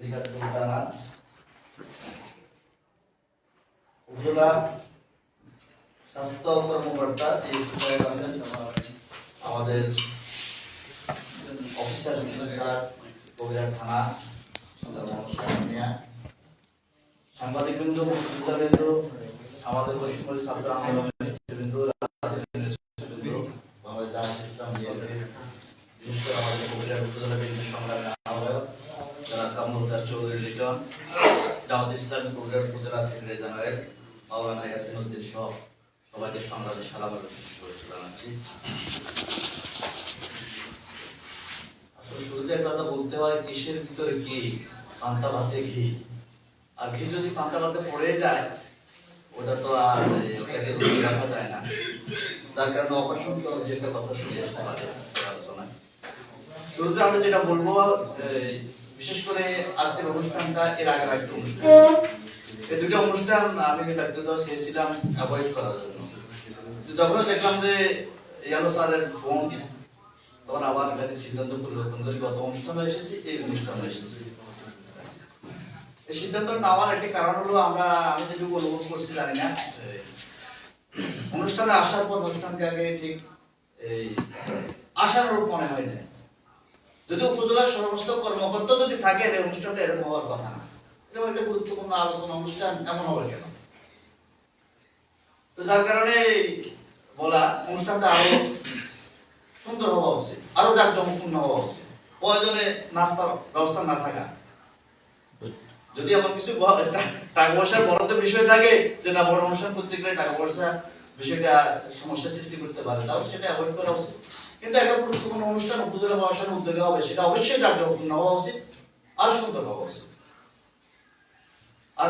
সুলতানা উপজেলা স্বাস্থ্য কর্মকর্তা আমাদের অফিসার স্যার কবিরা থানা সাংবাদিকবৃন্দ, মুক্তিযোদ্ধাবৃন্দ, আমাদের পশ্চিমবঙ্গের ছাত্র আন্দোলনের নেতৃবৃন্দ, আমাদের কবিরা উপজেলা বিএনপি সংগ্রামী আহ্বায়ক যারা কামরুদ্দার চৌধুরী লিটন, জামাত ইসলামী কবিরা উপজেলা সেক্রেটারি জেনারেল মাওলানা ইয়াসিন উদ্দিন সহ সবাইকে সংগ্রামী সালাম জানাচ্ছি। আসলে শুরুতে কথা বলতে হয়, কিসের ভিতরে কি, পান্তা ভাতে ঘি, আর ঘি যদি পান্তা ভাতে পড়ে যায় ওটা তো আর রাখা যায় না। তার কারণে অপছন্দ যেটা কথা শুনে আসতে পারে আলোচনায়। শুরুতে আমরা যেটা বলবো, বিশেষ করে আজকের অনুষ্ঠানটা এর আগে একটা অনুষ্ঠান, এই দুটো অনুষ্ঠান আমি ব্যক্তিগত চেয়েছিলাম অ্যাভয়েড করার জন্য। যখন দেখলাম যে ইয়ানো স্যারের ফোন, তখন আবার সিদ্ধান্ত পরিবর্তন করে গত অনুষ্ঠানে এসেছি, এই অনুষ্ঠানে এসেছি। এই সিদ্ধান্ত নেওয়ার একটি কারণ হলো, আমি যেটুকু অনুভব করছি জানি না, অনুষ্ঠানে আসার পর অনুষ্ঠানকে আগে ঠিক আশার রূপ মনে হয় না। যদি উপজেলার সমস্ত কর্মকর্তা যদি থাকে, এই অনুষ্ঠানটা এরকম হওয়ার কথা না। এরকম একটা গুরুত্বপূর্ণ আলোচনা অনুষ্ঠান এমন হবে কেন? তো যার কারণে বলা, অনুষ্ঠানটা আরো সুন্দর হওয়া উচিত, আরো জাঁকজমকপূর্ণ হওয়া উচিত। প্রয়োজনে নাস্তার ব্যবস্থা না থাকা, যদি এমন কিছু টাকা পয়সার বরাদ্দের বিষয় থাকে যে না বড় অনুষ্ঠান করতে গেলে টাকা পয়সা বিষয়টা সমস্যা সৃষ্টি করতে পারে, তাহলে সেটা অ্যাভয়েড করা উচিত। কিন্তু একটা গুরুত্বপূর্ণ অনুষ্ঠান উপজেলা প্রশাসনের উদ্যোগে হবে, সেটা অবশ্যই জাঁকজমকপূর্ণ হওয়া উচিত, আর সুন্দর হওয়া উচিত। আর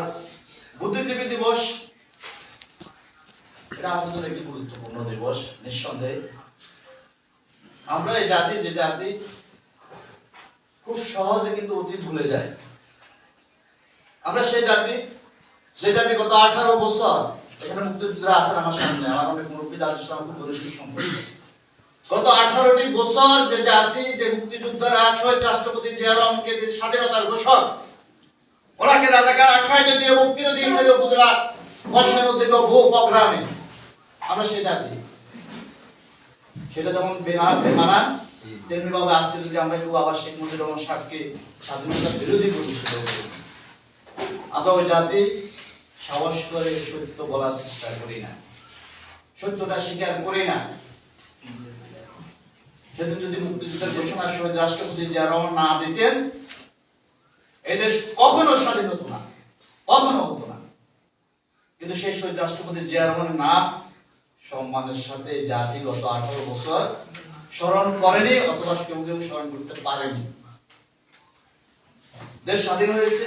বুদ্ধিজীবী দিবস, এটা আমাদের জন্য একটি গুরুত্বপূর্ণ দিবস নিঃসন্দেহে। আমরা এই জাতি, যে জাতি খুব সহজে কিন্তু অতীত ভুলে যায়। আমরা সেই জাতি, যে জাতি গত 18 বছর, এখানে মুক্তিযোদ্ধারা আছেন আমার সামনে, আমার অনেক মুরব্বী, তাদের সাথে খুব ঘনিষ্ঠ সম্পর্ক। গত 18টি বছর যে জাতি, যে মুক্তিযোদ্ধারা শহীদ রাষ্ট্রপতি জিয়া রহমানকে যে স্বাধীনতার ঘোষক, ওনাকে রাজাকার আখ্যায়িত দিয়ে বক্তৃতা দিয়েছিল উপজেলা বর্ষার উদ্যোগে বহু প্রোগ্রামে। আমরা সেই জাতি, সেটা যেমন বেমানান, তেমনি ভাবে আজকে যদি আমরা কেউ আবার শেখ মুজিবুর রহমান সাহেবকে স্বাধীনতা বিরোধী বলি, আমরা ওই জাতি সাহস করে সত্য বলার চেষ্টা করি না, সত্যটা স্বীকার করি না। সেদিন যদি মুক্তিযুদ্ধের ঘোষণা শহীদ রাষ্ট্রপতি জিয়া রহমান না দিতেন, এই দেশ কখনো স্বাধীন হতো না, কখনো হতো না। কিন্তু সেই শহীদ রাষ্ট্রপতি জিয়া রহমানের নাম সম্মানের সাথে জাতি গত 18 বছর স্মরণ করেনি, অথবা কেউ কেউ স্মরণ করতে পারেনি। দেশ স্বাধীন হয়েছে,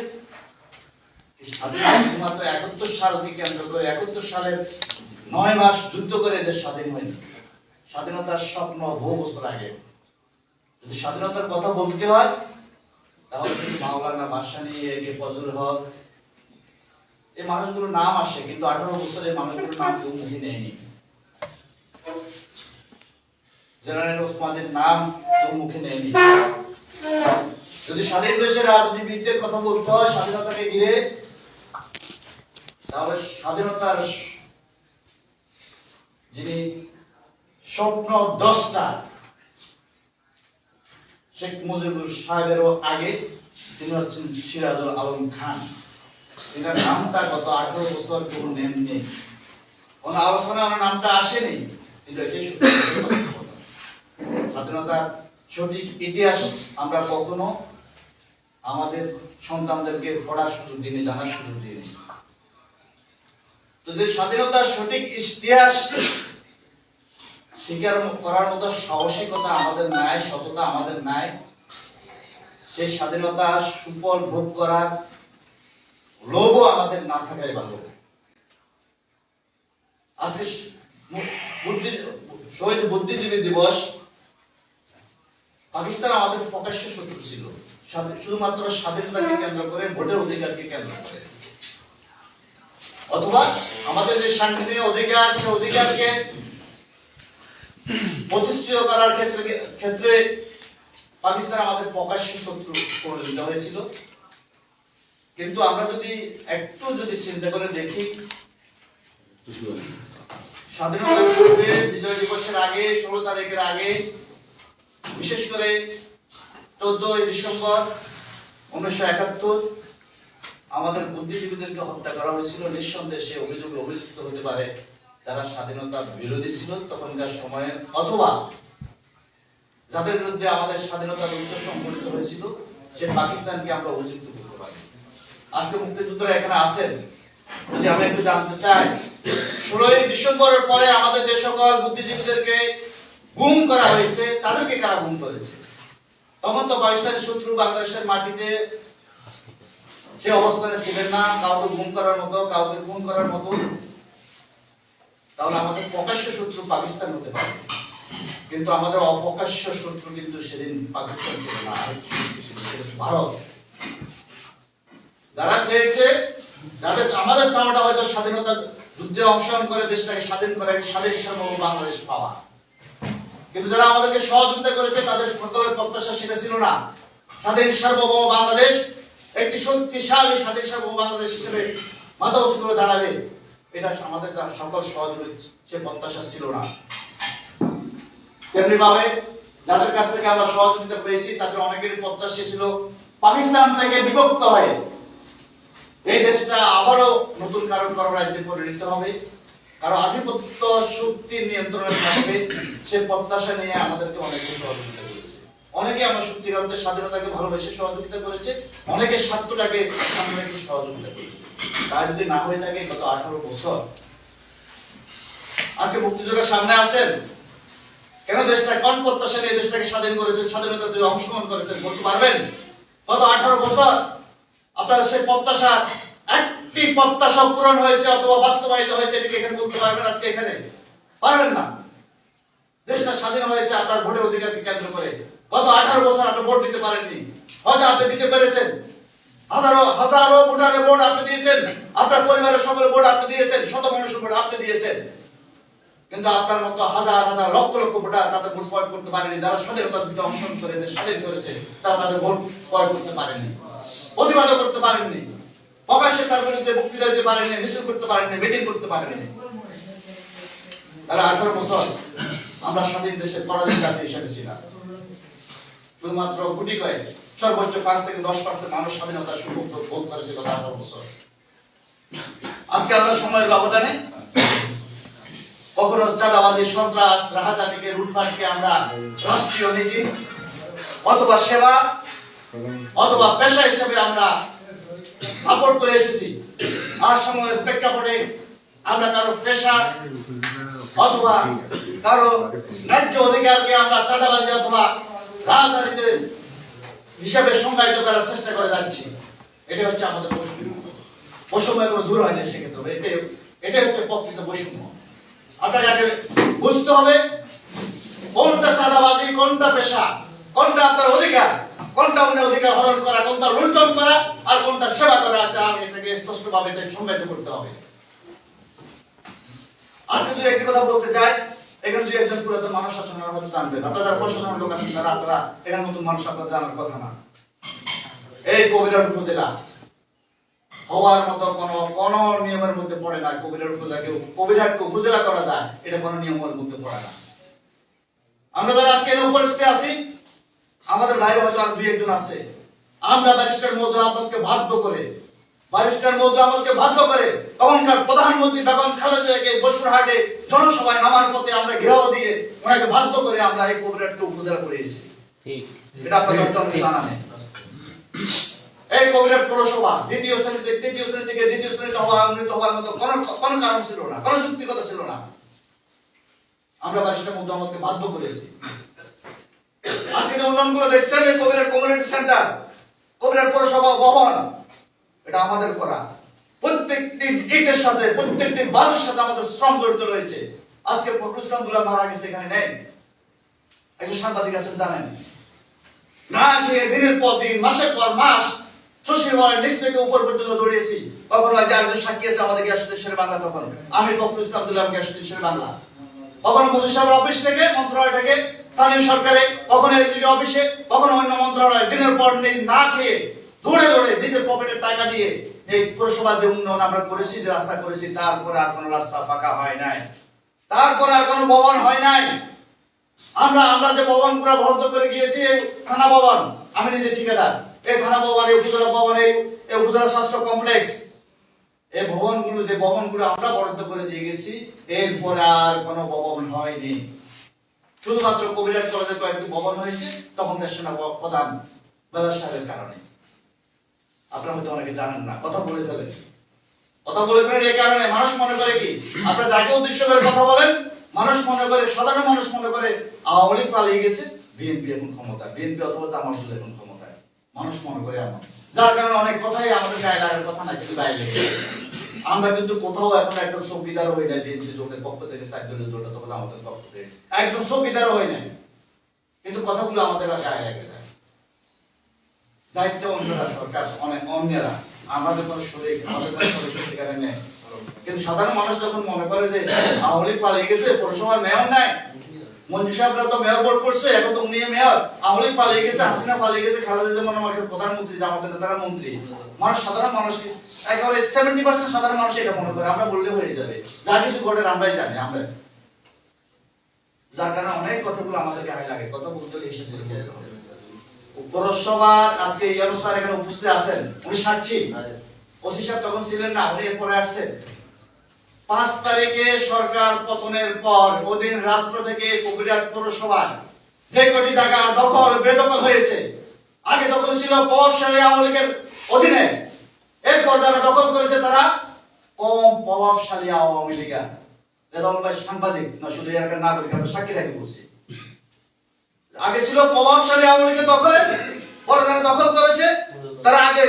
শুধুমাত্র 71 সালকে কেন্দ্র করে, 71 সালের 9 মাস যুদ্ধ করে দেশ স্বাধীন হয়নি। স্বাধীনতার স্বপ্ন বহু বছর আগে। যদি স্বাধীনতার কথা বলতে হয়, তাহলে কিন্তু মাওলানা ভাসানী, একে ফজলুল হক, এই মানুষগুলোর নাম আসে, কিন্তু 18 বছরের মানুষগুলোর নাম কেউ মুখে নেয়নি। জেনারেল ওসমানের নাম কেউ মুখে নেয়নি। যদি স্বাধীন দেশের রাজনীতিবিদদের কথা বলতে হয় স্বাধীনতাকে ঘিরে, তাহলে স্বাধীনতার যিনি স্বপ্ন দ্রষ্টা, শেখ মুজিবুর সাহেবেরও আগে তিনি হচ্ছেন সিরাজুল আলম খান। এটার নামটা গত 18 বছর কেউ নেননি, কোনো আলোচনায় আমার নামটা আসেনি। কিন্তু এটাই স্বাধীনতার সঠিক ইতিহাস আমরা কখনো আমাদের সন্তানদেরকে পড়ার সুযোগ দিইনি, জানার সুযোগ দিইনি। তো যে স্বাধীনতার সঠিক ইতিহাস স্বীকার করার মতো সাহসিকতা আমাদের নাই, সততা আমাদের নাই, সেই স্বাধীনতা সুফল ভোগ করার লোভও আমাদের না থাকাই ভালো। আজকে শহীদ বুদ্ধিজীবী দিবস, পাকিস্তান আমাদের প্রকাশ্য শত্রু ছিল, শুধুমাত্র স্বাধীনতাকে কেন্দ্র করে, ভোটের অধিকারকে কেন্দ্র করে, অথবা আমাদের যে সাংবিধানিক অধিকার, সেই অধিকারকে প্রতিষ্ঠিত করার ক্ষেত্রে পাকিস্তান আমাদের প্রকাশ্য শত্রু পরিণত হয়েছিল। কিন্তু আমরা যদি একটু চিন্তা করে দেখি, স্বাধীনতা পূর্বে বিজয় দিবসের আগে 16 তারিখের আগে, বিশেষ করে 14ই ডিসেম্বর 1971 আমাদের বুদ্ধিজীবীদেরকে হত্যা করা হয়েছিল। নিঃসন্দেহে সে অভিযুক্ত হতে পারে যারা স্বাধীনতা বিরোধী ছিল তখনকার সময়ে, অথবা যাদের বিরুদ্ধে আমাদের স্বাধীনতা যুদ্ধ সংঘটিত হয়েছিল সে পাকিস্তানকে আমরা অভিযুক্ত করতে পারি। আজকে মুক্তিযোদ্ধারা এখানে আছেন, যদি আমরা একটু জানতে চাই 16ই ডিসেম্বরের পরে আমাদের যে সকল বুদ্ধিজীবীদেরকে গুম করা হয়েছে তাদেরকে কারা গুম করেছে? তখন তো পাকিস্তানি শত্রু বাংলাদেশের মাটিতে সে অবস্থানে ছিলেন না কাউকে গুম করার মতো, কাউকে খুন করার মতো। তাহলে আমাদের প্রকাশ্য শত্রু পাকিস্তান হতে পারে, কিন্তু আমাদের অপ্রকাশ্য শত্রু কিন্তু সেদিন পাকিস্তান ছিল না, ভারত। যারা চেয়েছে যাদের আমাদের সামনে হয়তো স্বাধীনতা যুদ্ধে অংশগ্রহণ করে দেশটাকে স্বাধীন করে স্বাধীন সার্বভৌম বাংলাদেশ পাওয়া, কিন্তু যারা আমাদেরকে সহযোগিতা করেছে তাদের সকলের প্রত্যাশা সেটা ছিল না স্বাধীন সার্বভৌম বাংলাদেশ একটি শক্তিশালী স্বাধীন সার্বভৌম বাংলাদেশ হিসেবে মাথা উঁচু করে দাঁড়াবে। এটা আমাদের সকল সহযোগী সে প্রত্যাশা ছিল না। তেমনি ভাবে যাদের কাছ থেকে আমরা সহযোগিতা পেয়েছি তাদের অনেকেরই প্রত্যাশা ছিল পাকিস্তান থেকে বিভক্ত হয়ে এই দেশটা আবারও নতুন কারণ রাজ্যে পরিণত হবে, কারণ আধিপত্য শক্তির নিয়ন্ত্রণে থাকবে। সে প্রত্যাশা নিয়ে আমাদেরকে অনেকে সহযোগিতা করেছে। অনেকে আমরা সত্যিকার অর্থে স্বাধীনতাকে ভালোবেসে সহযোগিতা করেছে, অনেকে স্বার্থটাকে সামনে রেখে সহযোগিতা করেছে। তা যদি না হয়ে থাকে গত 18 বছর আজকে মুক্তিযোদ্ধার সামনে আছেন, কেন দেশটা কোন প্রত্যাশা নিয়ে দেশটাকে স্বাধীন করেছেন, স্বাধীনতাতে অংশগ্রহণ করেছেন বলতে পারবেন? গত 18 বছর আপনার সেই প্রত্যাশা একটি প্রত্যাশা পূরণ হয়েছে অথবা বাস্তবায়িত হয়েছে এটাকে এখানে বলতে পারবেন? আজকে এখানে পারবেন না। দেশটা স্বাধীন হয়েছে আপনার ভোটের অধিকারকে কেন্দ্র করে। গত 18 বছর আপনি ভোট দিতে পারেননি, হয়তো আপনি দিতে পেরেছেন, হাজারো ভোটারের ভোট আপনি দিয়েছেন, আপনার পরিবারের সকলের ভোট আপনি দিয়েছেন, শত মানুষের ভোট আপনি দিয়েছেন, কিন্তু আপনার মতো হাজার লক্ষ ভোটার তাদের ভোট প্রয়োগ করতে পারেনি। যারা স্বাধীনতার যুদ্ধে অংশগ্রহণ করে দেশ স্বাধীন করেছে তারা তাদের ভোট প্রয়োগ করতে পারেনি, প্রতিবাদ করতে পারেননি, প্রকাশ্যে তার বিরুদ্ধে বক্তৃতা দিতে পারেননি, মিছিল করতে পারেননি, মিটিং করতে পারেননি। তারা 18 বছর আমরা স্বাধীন দেশের পরাধীন জাতি হিসেবে ছিলাম। শুধুমাত্র গুটি কয়েক, সর্বোচ্চ 5 থেকে 10% মানুষ স্বাধীনতার সুযোগ ভোগ করেছে গত 18 বছর। আজকে আমরা সময়ের ব্যবধানে কখনো চাঁদাবাদী, সন্ত্রাস, রাহাজানিকে, লুটপাটকে আমরা রাষ্ট্রীয় নীতি অথবা সেবা অথবা পেশা হিসেবে আমরা সাপোর্ট করে এসেছি। আর সময়ের প্রেক্ষাপটে আমরা কারো পেশা অথবা কারো ন্যায্য অধিকারকে আমরা চাঁদাবাজি অথবা রাজনীতিতে হিসাবে সংজ্ঞায়িত করার চেষ্টা করে যাচ্ছি। এটা হচ্ছে আমাদের বৈষম্য, কোনো দূর হয় না সেক্ষেত্রে। এটাই হচ্ছে প্রকৃত বৈষম্য। আপনাকে বুঝতে হবে কোনটা চাঁদাবাজি, কোনটা পেশা, কোনটা আপনার অধিকার, কোনটা অন্যের অধিকার হরণ করা, কোনটা লুণ্ঠন করা, আর কোনটা সেবা করা। আমি এটাকে স্পষ্টভাবে সংজ্ঞায়িত করতে হবে। আজকে যদি একটি কথা বলতে চাই, এখানে যদি একজন পুরাতন মানুষ আছেন হয়তো জানবেন, আপনারা যারা প্রশাসনের লোক আছেন তারা আপনারা এখানে নতুন মানুষ আপনারা জানার কথা না। এই কবিরাট উপজেলা হওয়ার মতো কোন নিয়মের মধ্যে পড়ে না। কবিরাটকে উপজেলা করা যায় এটা কোন নিয়মের মধ্যে পড়ে না। আমরা যারা আজকে উপস্থিত আছি, আমাদের বাইরে হয়তো আর 2-1 জন আছে। আমরা ব্যারিস্টার মওদুদ আহমদকে বাধ্য করে তখনকার প্রধানমন্ত্রী বেগম খালেদা জিয়াকে বসুরহাটে জনসভায় নামার পথে আমরা ঘেরাও দিয়ে ওনাকে বাধ্য করে আমরা এই কবিরাটকে উপজেলা করেছি। এটা আপনাদের জানা নেই। এই কবিরাট পৌরসভা দ্বিতীয় শ্রেণী থেকে দ্বিতীয় শ্রেণীতে উন্নীত হওয়ার মতো কোন কারণ ছিল না, কোন যুক্তিকতা ছিল না। আমরা ব্যারিস্টার মওদুদ আহমদকে বাধ্য করেছি। আজকে যে উন্নয়নগুলো দেখছেন, এই কবিরাট কমিউনিটি সেন্টার, কবিরাট পৌরসভা ভবন, এটা আমাদের করা। প্রত্যেকটি ইটের সাথে, প্রত্যেকটি বালুর সাথে আমাদের শ্রম জড়িত রয়েছে। আজকে প্রতিষ্ঠানগুলো মারা গেছে, এখানে নেই। একজন সাংবাদিক আছেন জানেন, না খেয়ে দিনের পর দিন, মাসের পর মাস শ্বশুরবাড়ির নিচ থেকে উপর পর্যন্ত দৌড়িয়েছি। কখনো একজন সাক্ষী আছে আমাদের গ্যাস স্টেশনের বাংলা, তখন আমি ফখরুল ইসলাম আব্দুল্লাহ গ্যাস স্টেশনের বাংলা, কখনো মন্ত্রী সাহেবের অফিস থেকে, মন্ত্রণালয় থেকে, স্থানীয় সরকারে, কখনো এলজিডি অফিসে, কখনো অন্য মন্ত্রণালয়, দিনের পর দিন না খেয়ে দৌড়ে দৌড়ে নিজের পকেটের টাকা দিয়ে এই পৌরসভার যে উন্নয়ন আমরা করেছি, যে রাস্তা করেছি, তারপরে আর কোনো রাস্তা ফাঁকা হয় নাই, তারপরে আর কোনো ভবন হয় নাই। আমরা যে ভবনগুলো বরাদ্দ করে গিয়েছি, থানা ভবন, আমি নিজে ঠিকাদার, এই থানা ভবন, এই উপজেলা ভবন, এই উপজেলা স্বাস্থ্য কমপ্লেক্স, এই ভবনগুলো, যে ভবনগুলো আমরা বরাদ্দ করে দিয়ে গেছি, এরপরে আর কোনো ভবন হয়নি। শুধুমাত্র কবিরাজ কলেজে কয়েকটি ভবন হয়েছে, তখন সেনা প্রধান বেলার সাহেবের কারণে। আপনারা হয়তো অনেকে জানেন না, কথা বলে ফেলেন এই কারণে। মানুষ মনে করে কি, আপনারা যাকে উদ্দেশ্য করে কথা বলেন, মানুষ মনে করে, সাধারণ মানুষ মনে করে আওয়ামী লীগ পালিয়ে গেছে, বিএনপি এখন ক্ষমতা, বিএনপি অথবা জামাত এখন ক্ষমতায়, মানুষ মনে করে এমন। যার কারণে অনেক কথাই আমাদের গায়ে লাগার কথা না, কিন্তু গায়ে লেগে। আমরা কিন্তু কোথাও এখন একদম চৌকিদার হই না, বিএনপি জোটের পক্ষ থেকে, সাইদুলের জোট অথবা আমাদের পক্ষ থেকে একদম চৌকিদার হই না, কিন্তু কথাগুলো আমাদের গায়ে লেগে যায়। দায়িত্ব অন্যরা, সরকার, অনেক অন্যরা, আমাদের কোনো শরীর, আমাদের কোনো শরীর সেখানে নেই। কিন্তু সাধারণ মানুষ যখন মনে করে যে আওয়ামী লীগ পালিয়ে গেছে, পৌরসভার মেয়র নাই, মঞ্জু সাহেবরা তো মেয়র বোর্ড করছে, এখন তো উনি মেয়র, আওয়ামী লীগ পালিয়ে গেছে, হাসিনা পালিয়ে গেছে, খালেদা জিয়া আমাদের প্রধানমন্ত্রী, আমাদের নেতারা মন্ত্রী, মানুষ, সাধারণ মানুষ একেবারে 70% সাধারণ মানুষ এটা মনে করে। আমরা বললে হয়ে যাবে, যা কিছু ঘটে আমরাই জানি, আমরা, যার কারণে অনেক কথাগুলো আমাদের গায়ে লাগে, কথা বলতে হলে এসে বলে যেতে হবে। পৌরসভার আজকে এই অনুষ্ঠান এখানে উপস্থিত আছেন, উনি সাক্ষী। ওসি সাহেব তখন ছিলেন না, উনি এরপরে আসছেন। 5 তারিখে সরকার পতনের পর ওদিন রাত্র থেকে কবিরাট পৌরসভার যে কটি জায়গা দখল বেদখল হয়েছে, আগে দখল ছিল প্রভাবশালী আওয়ামী লীগের অধীনে, এরপর যারা দখল করেছে তারা কম প্রভাবশালী আওয়ামী লীগের। রেজাউল ভাই সাংবাদিক না, শুধু এলাকার নাগরিক, আমরা সাক্ষী রেখে বলছি। আগে ছিল প্রভাবশালী আওয়ামী লীগের দখলে, পরে যারা দখল করেছে তারা আগে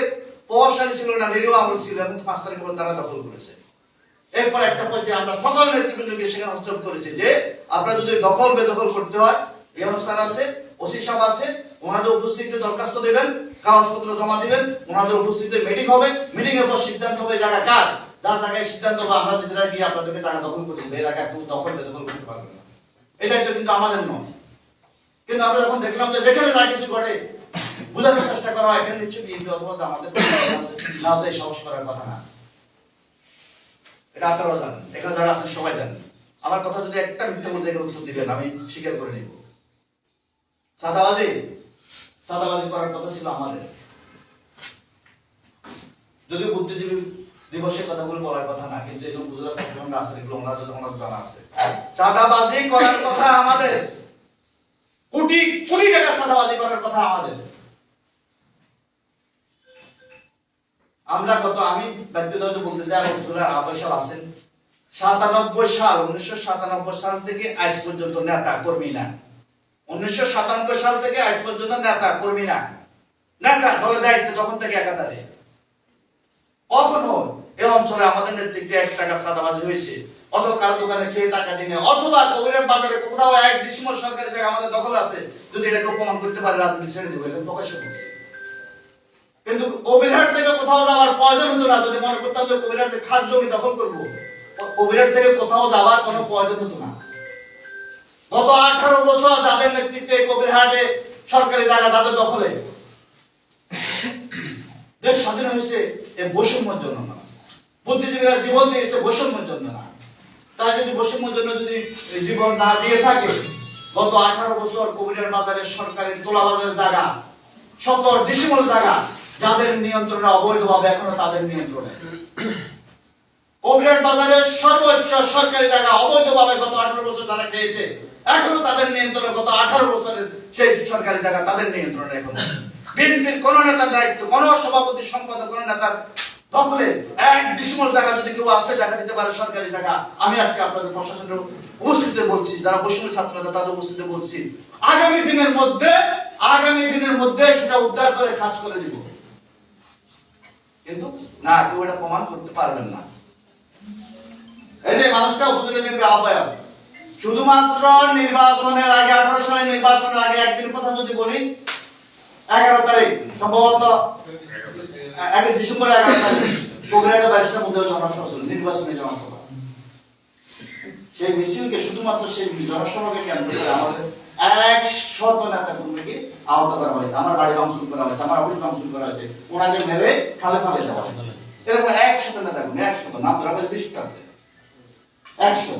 প্রভাবশালী ছিল না, নিরীহ আওয়ামী ছিল, এবং 5 তারিখ পর তারা দখল করেছে। এরপর একটা পর্যায়ে আমরা সকল নেতৃবৃন্দকে সেখানে হস্তক্ষেপ করেছি যে আপনারা যদি দখল বেদখল করতে হয়, এই অনুষ্ঠান আছে, ওসি সাহেব আছে, ওনাদের উপস্থিতিতে দরখাস্ত দেবেন, কাগজপত্র জমা দিবেন, ওনাদের উপস্থিতিতে মিটিং হবে, মিটিং এর পর সিদ্ধান্ত হবে জায়গা কার, যার জায়গায় সিদ্ধান্ত হবে আমরা নিজেরা গিয়ে আপনাদেরকে জায়গা দখল করে দেবো, এর আগে একদম দখল বেদখল করতে পারবেন না। এই দায়িত্ব কিন্তু আমাদের নয়। কিন্তু আমরা যখন দেখলাম যে যেখানে যা কিছু ঘটে বোঝানোর চেষ্টা করা হয়, এখানে নিশ্চয়ই বিএনপি অথবা আমাদের না, তো এই সাহস করার কথা না, এটা আপনারাও জানেন, এখানে যারা আছেন সবাই জানেন। আমার কথা যদি একটা মিথ্যা বলতে গেলে উত্তর দিবেন, আমি স্বীকার করে নিব। চাঁদাবাজি করার কথা ছিল আমাদের, যদিও বুদ্ধিজীবী দিবসের কথাগুলো বলার কথা না, কিন্তু এগুলো বুঝলে আমরা আছে, এগুলো ওনাদের জানা আছে। চাঁদাবাজি করার কথা আমাদের, কোটি কোটি টাকা চাঁদাবাজি করার কথা আমাদের। আমরা কত, আমি ব্যক্তিগত বলতে চাই, আপনারা আবাসিক আছেন, 1997 সাল থেকে আজ পর্যন্ত নেতা কর্মী না, 1997 সাল থেকে আজ পর্যন্ত নেতা কর্মী না, নেতা দলের দায়িত্ব তখন থেকে একাধারে। কখনো এই অঞ্চলে আমাদের নেতৃত্বে 1 টাকা চাঁদাবাজি হয়েছে, অথবা কারো দোকানে খেয়ে টাকা দিনে, অথবা কবিরাট বাজারে কোথাও 1 ডিসিমল সরকারি জায়গা আমাদের দখল আছে, যদি এটাকে প্রমাণ করতে পারে রাজনীতি ছেড়ে দেবে, এটা প্রকাশ্য করছে। কিন্তু কবিরহাট থেকে কোথাও যাওয়ার প্রয়োজন হতো না, যদি মনে করতাম যে কবিরহাট থেকে খাস জমি দখল করবো, কবিরহাট থেকে কোথাও যাওয়ার কোনো প্রয়োজন হতো না। গত 18 বছর যাদের নেতৃত্বে কবিরহাটে সরকারি জায়গা যাদের দখলে, দেশ স্বাধীন হয়েছে এই বৈষম্যের জন্য না, বুদ্ধিজীবীরা জীবন দিয়েছে বৈষম্যের জন্য না। তাই যদি বৈষম্যের জন্য যদি জীবন না দিয়ে থাকে, গত 18 বছর কবিরহাট বাজারে সরকারি তোলা বাজারের জায়গা, 70 ডিসিমল জায়গা যাদের নিয়ন্ত্রণে অবৈধভাবে, এখনো তাদের নিয়ন্ত্রণে। কবিরহাট বাজারের সর্বোচ্চ সরকারি জায়গা অবৈধভাবে গত 18 বছর তারা খেয়েছে, এখনো তাদের নিয়ন্ত্রণে, গত 18 বছরের সেই সরকারি জায়গা তাদের নিয়ন্ত্রণে এখনো। বিএনপির কোন নেতার দায়িত্ব, কোন সভাপতি, সম্পাদক, কোন নেতার দখলে 1 ডিসিমল জায়গা যদি কেউ আসছে দেখা দিতে পারে সরকারি জায়গা, আমি আজকে আপনাদের প্রশাসনের উপস্থিতিতে বলছি, যারা বৈষম্য ছাত্ররা তাদের উপস্থিতিতে বলছি, আগামী দিনের মধ্যে সেটা উদ্ধার করে কাজ করে দিব। কিন্তু না, কেউ এটা প্রমাণ করতে পারবেন না। এই যে মানুষটা উপজেলা বিএনপি আহ্বায়ক, শুধুমাত্র নির্বাচনের আগে, 18 সালের নির্বাচনের আগে একদিন কথা যদি বলি, 11 তারিখ সম্ভবত 1 ডিসেম্বর 11 তারিখ কবিরহাটে 22টা মধ্যে জনসভা ছিল, নির্বাচনী জনসভা। সেই মিছিলকে, শুধুমাত্র সেই জনসভাকে কেন্দ্র করে আমাদের 100 নেতা কর্মীকে আহত করা হয়েছে, আমার বাড়ি ভাঙচুর করা হয়েছে, আমার অফিস ভাঙচুর করা হয়েছে, ওনাকে মেরে খালে ফেলে দেওয়া হয়েছে। এরকম 100 নেতা কর্মী, 100 নাম ধরা হয়েছে, লিস্ট আছে 100।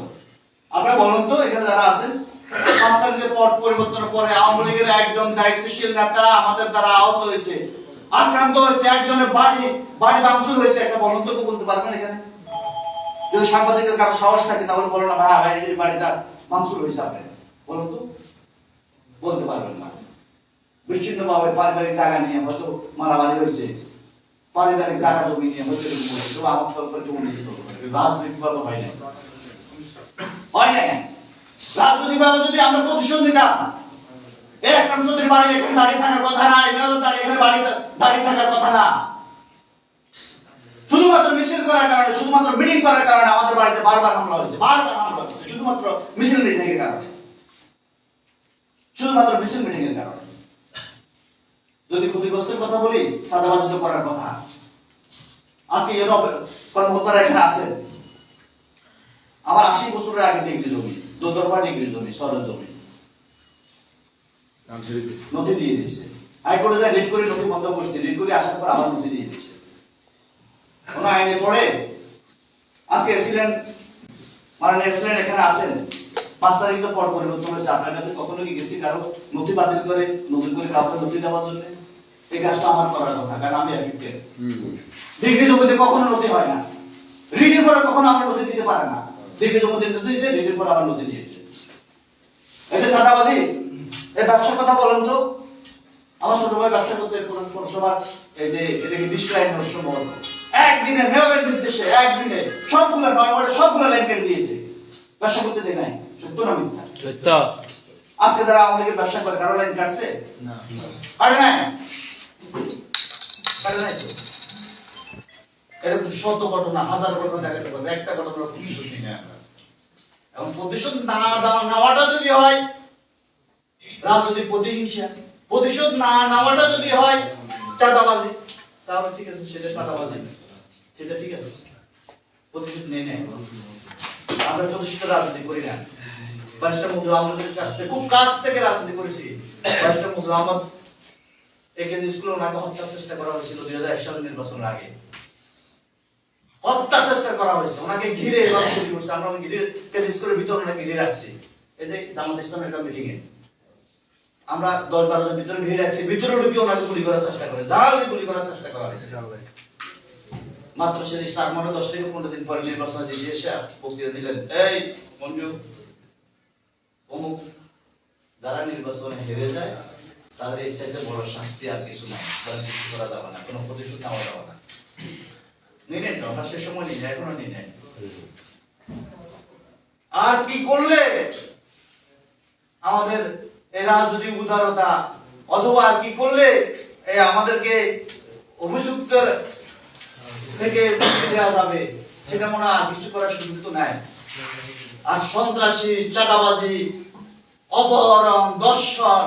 আপনারা বলুন তো এখানে যারা আছেন 5 তারিখের পর পরিবর্তনের পরে আওয়ামী লীগের একজন দায়িত্বশীল নেতা আমাদের দ্বারা আহত হয়েছে, আক্রান্ত হয়েছে, একজনের বাড়ি ভাঙচুর হয়েছে, একটা বলুন তো বলতে পারবেন এখানে? যদি সাংবাদিকের কারো সাহস থাকে তাহলে বলো না ভাই এই বাড়িটা ভাঙচুর হয়েছে, আপনি বলুন তো, বলতে পারবেন না। বিচ্ছিন্ন ভাবে পারিবারিক জায়গা নিয়ে হয়তো মারামারি হয়েছে, পারিবারিক জায়গা জমি নিয়ে হয়তো রাজনৈতিক ভাবে হয় না, হয় না। রাজনৈতিক ভাবে যদি আমরা প্রতিশোধ নিতাম, একরাম চৌধুরীর বাড়ি এখানে দাঁড়িয়ে থাকার কথা না, এভাবে দাঁড়িয়ে এখানে দাঁড়িয়ে থাকার কথা না। শুধুমাত্র মিছিল করার কারণে, শুধুমাত্র মিটিং করার কারণে আমাদের বাড়িতে বারবার হামলা হয়েছে, শুধুমাত্র মিছিল মিটিং এর কারণে, শুধুমাত্র মিছিল মিটিং এর কারণে। যদি ক্ষতিগ্রস্তের কথা বলি, চাঁদাবাজি তো করার কথা। আজকে এর কর্মকর্তারা এখানে আছে, আমার 80 বছরের আগে ডিগ্রি জমি, দোতরফা ডিগ্রি জমি, সরজ জমি নথি দিয়ে দিয়েছে। হাইকোর্টে যায় রিট করে নথি বন্ধ করছে, রিট করে আসার পর আবার নথি দিয়ে দিয়েছে। কোন আইনে পড়ে আজকে এসিলেন মাননীয় এসিলেন এখানে আছেন, 5 তারিখ তো পর পরিবর্তন হয়েছে, আপনার কাছে কখনো কি গেছি কারো নথি বাতিল করে নতুন করে কাউকে নথি দেওয়ার জন্য? এই কাজটা আমার করার কথা, কারণ আমি অ্যাফেক্টেড। ডিগ্রি জমিতে কখনো নথি হয় না, রিটের পরে কখনো আমরা নথি দিতে পারে না। ডিগ্রি জমিতে নথি দিয়েছে, রিটের পরে আবার নথি দিয়েছে। এই যে সাদাবাজি, এই ব্যবসার কথা বলেন তো। আমার ছোট ভাই ব্যবসা করতে পৌরসভার এই যে এটাকে ডিসলাইন সম্ভব একদিনে মেয়রের নির্দেশে একদিনে সবগুলো 9 ওয়ার্ডে সবগুলো লাইন কেটে দিয়েছে, ব্যবসা করতে দেয় নাই। সত্য না মিথ্যা? সত্য। আজকে যারা আওয়ামী লীগের ব্যবসা করে কারো লাইন কাটছে না? কাটে নাই, কাটে নাই তো। এরকম শত ঘটনা, হাজার ঘটনা দেখাতে পারবে, একটা ঘটনা প্রতিশোধ নিই না আমরা। এখন প্রতিশোধ নেওয়াটা যদি হয় রাজনৈতিক প্রতিহিংসা, প্রতিশোধ না নেওয়াটা যদি হয় চাঁদাবাজি, তাহলে ঠিক আছে, সেটা চাঁদাবাজি, সেটা ঠিক আছে, প্রতিশোধ নেই না। আমরা প্রতিশোধ রাজনীতি করি না। ব্যারিস্টার মঞ্জুর আহমদের কাছ থেকে খুব কাছ থেকে রাজনীতি করেছি। ব্যারিস্টার মঞ্জুর আহমদ একেজি স্কুলে ওনাকে হত্যার চেষ্টা করা হয়েছিল 2001 সালের নির্বাচনের আগে, হত্যা চেষ্টা করা হয়েছে, ওনাকে ঘিরে এভাবে গুলি করছে। আমরা ঘিরে কেজি স্কুলের ভিতরে ওনাকে ঘিরে রাখছি। এই যে জামাত ইসলামের একটা মিটিং এ আমরা 10-12 জন ভিতরে ঘিরে রাখছি, ভিতরে ঢুকে ওনাকে গুলি করার চেষ্টা করে, জালালকে গুলি করার চেষ্টা করা হয়েছে। মাত্র সেদিন তার মনে 10 থেকে 15 দিন পরে নির্বাচনে জিতে এসে বক্তৃতা দিলেন, এই মঞ্জু অমুক যারা নির্বাচনে হেরে যায় তাদের এই সাইডে বড় শাস্তি আর কিছু নাই, কিছু করা যাবে না, কোনো প্রতিশোধ নেওয়া যাবে না। নিলেন তো, আমরা সে সময় নিই, এখনো নিই নাই। আর কি করলে আমাদের এই রাজনৈতিক উদারতা, অথবা আর কি করলে আমাদেরকে অভিযুক্তের থেকে মুক্তি দেওয়া যাবে, সেটা মনে হয় আর কিছু করার সুযোগ তো নাই। আর সন্ত্রাসী, চাঁদাবাজি, অপহরণ, দর্শন,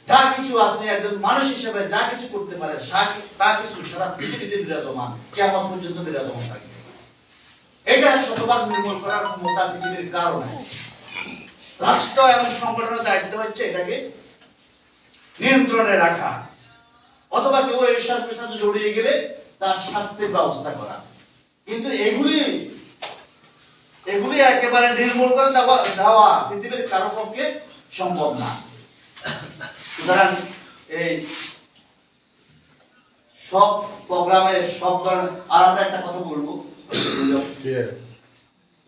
যা কিছু আছে একজন মানুষ হিসেবে যা কিছু করতে পারে তা কিছু সারা পৃথিবীতে বিরাজমান, কিয়ামত পর্যন্ত বিরাজমান থাকবে। এটা শতভাগ নির্মূল করার ক্ষমতা পৃথিবীর কারণ নাই। রাষ্ট্র এবং সংগঠনের দায়িত্ব হচ্ছে এটাকে নিয়ন্ত্রণে রাখা, অথবা কেউ এর সাথে জড়িয়ে গেলে তার শাস্তির ব্যবস্থা করা। কিন্তু এগুলি একেবারে নির্মূল করে দেওয়া পৃথিবীর কারো পক্ষে সম্ভব না। সুতরাং এই সব প্রোগ্রামে সব ধরনের, আর আমরা একটা কথা বলবো,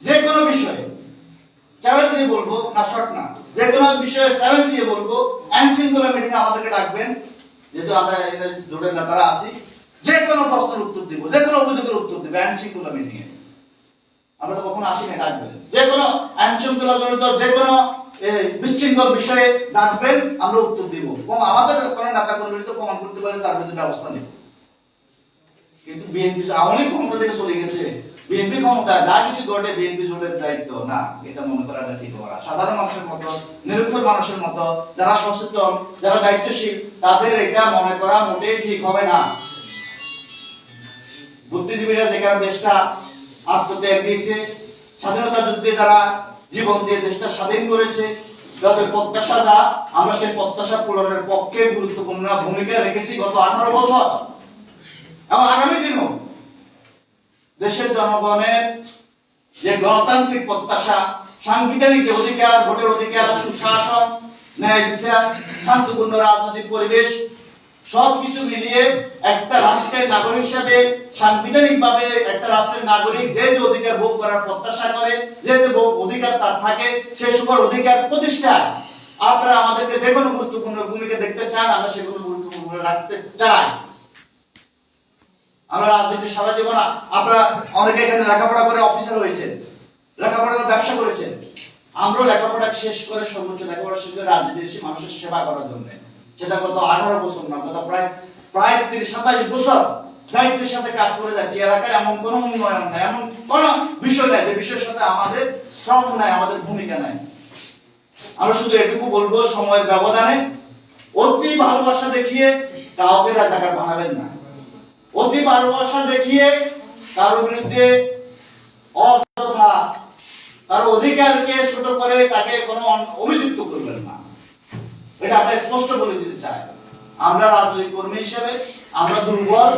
যে কোনো বিষয়ে চ্যালেঞ্জ দিয়ে বলবো, না শর্ট না, যে কোনো বিষয়ে চ্যালেঞ্জ দিয়ে বলবো, আইন শৃঙ্খলা মিটিং আমাদেরকে ডাকবেন, যেহেতু আমরা জোটের নেতারা আছি, যে কোনো প্রশ্নের উত্তর দিব, যে কোনো অভিযোগের উত্তর দিব আইন শৃঙ্খলা মিটিং এ। আমরা তো কখনো আসি না, ডাকবেন, যে কোনো আইন শৃঙ্খলা জনিত যে কোনো বিশৃঙ্খল বিষয়ে ডাকবেন, আমরা উত্তর দিব। এবং আমাদের কোনো নেতা কর্মী তো প্রমাণ করতে পারে, তার বিরুদ্ধে ব্যবস্থা নেব। কিন্তু বিএনপি আওয়ামী লীগ ক্ষমতা থেকে চলে গেছে, বিএনপি ক্ষমতা, যা কিছু ঘটে বিএনপি জোটের দায়িত্ব না, এটা মনে করাটা ঠিক হবে না। সাধারণ মানুষের মতো, নিরক্ষর মানুষের মতো, যারা সচেতন, যারা দায়িত্বশীল, তাদের এটা মনে করা মোটেই ঠিক হবে না। বুদ্ধিজীবীরা যেখানে দেশটা আত্মত্যাগ দিয়েছে, স্বাধীনতা যুদ্ধে যারা জীবন দিয়ে দেশটা স্বাধীন করেছে, যাদের প্রত্যাশা যা, আমরা সেই প্রত্যাশা পূরণের পক্ষে গুরুত্বপূর্ণ ভূমিকা রেখেছি গত 18 বছর এবং আগামী দিনও দেশের জনগণের যে গণতান্ত্রিক প্রত্যাশা, সাংবিধানিক অধিকার, ভোটের অধিকার, সুশাসন, ন্যায় বিচার, শান্তিপূর্ণ রাজনৈতিক পরিবেশ সবকিছু মিলিয়ে একটা রাষ্ট্রের নাগরিক হিসেবে সাংবিধানিকভাবে একটা রাষ্ট্রের নাগরিক যে যে অধিকার ভোগ করার প্রত্যাশা করে, যে যে অধিকার তার থাকে, সেই সকল অধিকার প্রতিষ্ঠায় আপনারা আমাদেরকে যে কোনো গুরুত্বপূর্ণ ভূমিকা দেখতে চান, আমরা সেগুলো গুরুত্বপূর্ণ ভূমিকা রাখতে চাই। আমরা রাজনীতি সারা জীবন, আপনারা অনেকে এখানে লেখাপড়া করে অফিসার হয়েছেন, লেখাপড়া করে ব্যবসা করেছেন। আমরা লেখাপড়া শেষ করে সর্বোচ্চ লেখাপড়া শেষ করে রাজনীতি এসে মানুষের সেবা করার জন্য, সেটা গত 18 বছর না, গত প্রায় 27 বছর দায়িত্বের সাথে কাজ করে যাচ্ছি। এলাকায় এমন কোনো উন্নয়ন নাই, এমন কোন বিষয় নাই যে বিষয়ের সাথে আমাদের শ্রম নাই, আমাদের ভূমিকা নাই। আমরা শুধু এটুকু বলবো, সময়ের ব্যবধানে অতি ভালোবাসা দেখিয়ে কাউকে রাজাকার বানাবেন না। অতি ভালোবাসা দেখিয়ে কারোর বিরুদ্ধে অযথা তার অধিকারকে ছোট করে তাকে কোনো অভিযুক্ত করবেন না। এটা আমরা স্পষ্ট বলে দিতে চাই। আমরা রাজনৈতিক কর্মী হিসেবে আমরা দুর্বল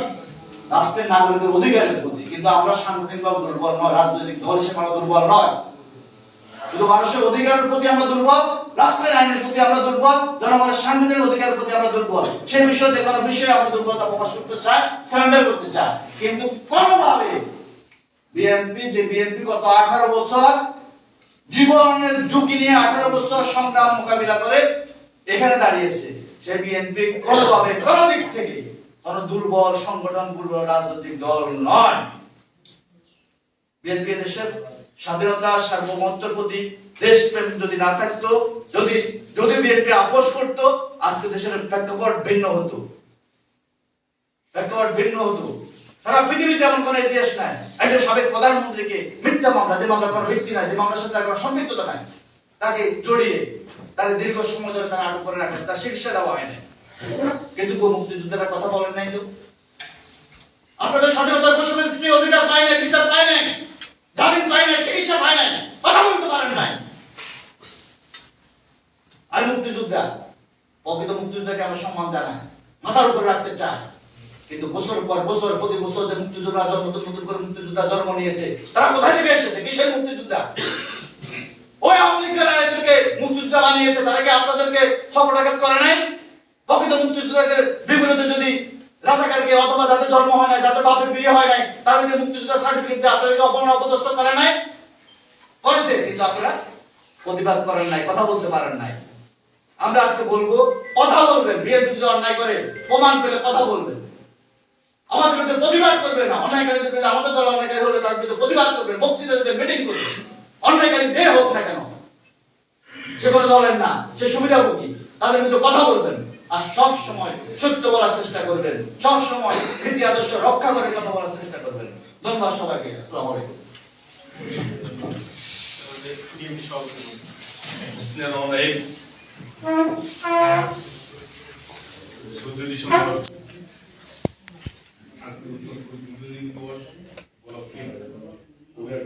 রাষ্ট্রের নাগরিকের অধিকারের প্রতি, কিন্তু আমরা সাংগঠনিকভাবে দুর্বল নয়, রাজনৈতিক দল হিসেবে আমরা দুর্বল নয়। শুধু মানুষের অধিকারের প্রতি আমরা দুর্বল, রাষ্ট্রের আইনের প্রতি আমরা দুর্বল, জনগণের সাংবিধানিক অধিকারের প্রতি আমরা দুর্বল। সেই বিষয়ে যে কোনো বিষয়ে আমরা দুর্বলতা প্রকাশ করতে চাই, সারেন্ডার করতে চাই। কিন্তু কোনোভাবে বিএনপি গত 18 বছর জীবনের ঝুঁকি নিয়ে 18 বছর সংগ্রাম মোকাবিলা করে এখানে দাঁড়িয়েছে, সে বিএনপি কোনোভাবে কোনো দিক থেকে কোনো দুর্বল সংগঠন, দুর্বল রাজনৈতিক দল নয়। বিএনপি দেশের স্বাধীনতা, সার্বভৌমত্বের প্রতি দেশপ্রেম যদি না থাকতো, যদি বিএনপি আপোষ করতো, আজকে দেশের প্রেক্ষাপট ভিন্ন হতো, সারা পৃথিবীতে এমন কোন ইতিহাস নাই একজন সাবেক প্রধানমন্ত্রীকে মিথ্যা মামলা, যে মামলা কোনো ভিত্তি নাই, যে মামলার সাথে কোনো সম্পৃক্ততা নাই, তাকে জড়িয়ে তাকে দীর্ঘ সময় ধরে তারা আটক করে রাখেন, তার চিকিৎসা দেওয়া হয় না। কিন্তু মুক্তিযুদ্ধেরা কথা বলেন নাই তো, আপনাদের স্বাধীনতার ঘোষণার স্ত্রী অধিকার পায় নাই, বিচার পায় নাই, জামিন পায় নাই, চিকিৎসা পায় নাই, কথা বলতে পারেন নাই। আর মুক্তিযোদ্ধা, প্রকৃত মুক্তিযোদ্ধাকে আমরা সম্মান জানাই, মাথার উপর রাখতে চাই। কিন্তু বছর পর বছর, প্রতি বছর যে মুক্তিযোদ্ধা নতুন করে মুক্তিযোদ্ধা জন্ম নিয়েছে, তারা কোথায় থেকে এসেছে? কিসের মুক্তিযোদ্ধা? ওই আওয়ামী লীগ যারা এদেরকে মুক্তিযোদ্ধা বানিয়েছে, তারা কি আপনাদেরকে সফটাঘাত করে নাই? প্রকৃত মুক্তিযোদ্ধাদের বিপরীতে যদি রাজাকারকে, অথবা যাদের জন্ম হয় নাই, যাদের বাপের বিয়ে হয় নাই, তাদেরকে মুক্তিযোদ্ধা সার্টিফিকেট দিয়ে আপনাদেরকে অপমান অপদস্থ করে নাই? করেছে, কিন্তু আপনারা প্রতিবাদ করেন নাই, কথা বলতে পারেন নাই। আমরা আজকে বলবো, কথা বলবেন। বিএনপি যদি অন্যায় করে প্রমাণ পেলে কথা বলবেন, আমাদের বিরুদ্ধে প্রতিবাদ করবেন না। অন্যায়কারীদের বিরুদ্ধে, আমাদের দল অন্যায়কারী হলে তার বিরুদ্ধে প্রতিবাদ করবেন, বক্তৃতা দেবেন, মিটিং করবেন। অন্যায়কারী যে হোক না কেন, সে কোনো দলের না, সে সুবিধাভোগী, তাদের বিরুদ্ধে কথা বলবেন। আর সব সময় সত্য বলার চেষ্টা করবেন, সব সময় নীতি আদর্শ রক্ষা করে কথা বলার চেষ্টা করবেন। ধন্যবাদ সবাইকে। আসসালামু আলাইকুম। Bismillahirrahmanirrahim. 14 December